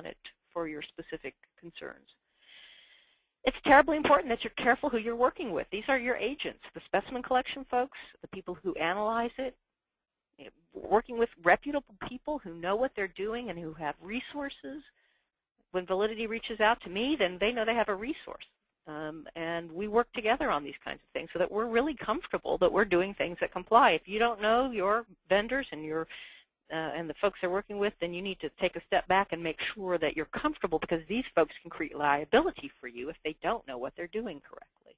on it for your specific concerns. It's terribly important that you're careful who you're working with. These are your agents, the specimen collection folks, the people who analyze it, working with reputable people who know what they're doing and who have resources. When Validity reaches out to me, then they know they have a resource. And we work together on these kinds of things so that we're really comfortable that we're doing things that comply. If you don't know your vendors and the folks they're working with, then you need to take a step back and make sure that you're comfortable, because these folks can create liability for you if they don't know what they're doing correctly.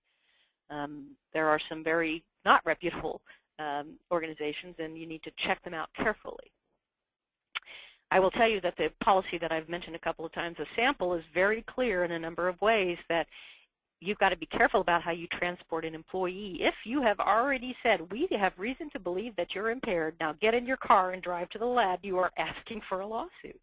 There are some very not reputable organizations, and you need to check them out carefully. I will tell you that the policy that I've mentioned a couple of times, a sample, is very clear in a number of ways that you've got to be careful about how you transport an employee. If you have already said, we have reason to believe that you're impaired, now get in your car and drive to the lab, you are asking for a lawsuit.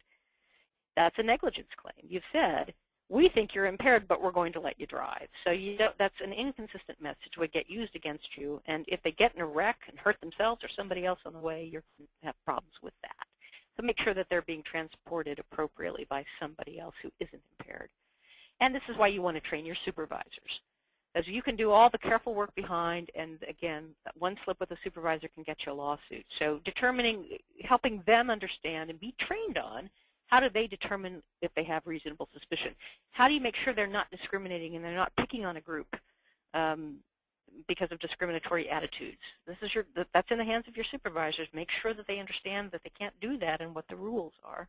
That's a negligence claim. You've said, we think you're impaired, but we're going to let you drive. So that's an inconsistent message would get used against you, and if they get in a wreck and hurt themselves or somebody else on the way, you're going to have problems with that. So make sure that they're being transported appropriately by somebody else who isn't impaired. And this is why you want to train your supervisors, as you can do all the careful work behind, and again, one slip with a supervisor can get you a lawsuit. So helping them understand and be trained on how do they determine if they have reasonable suspicion. How do you make sure they're not discriminating and they're not picking on a group because of discriminatory attitudes? That's in the hands of your supervisors. Make sure that they understand that they can't do that and what the rules are.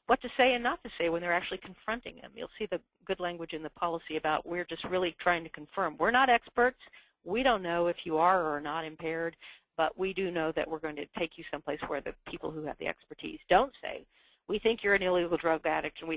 What to say and not to say when they're actually confronting them. You'll see the good language in the policy about we're just really trying to confirm. We're not experts. We don't know if you are or are not impaired, but we do know that we're going to take you someplace where the people who have the expertise. Don't say, we think you're an illegal drug addict and we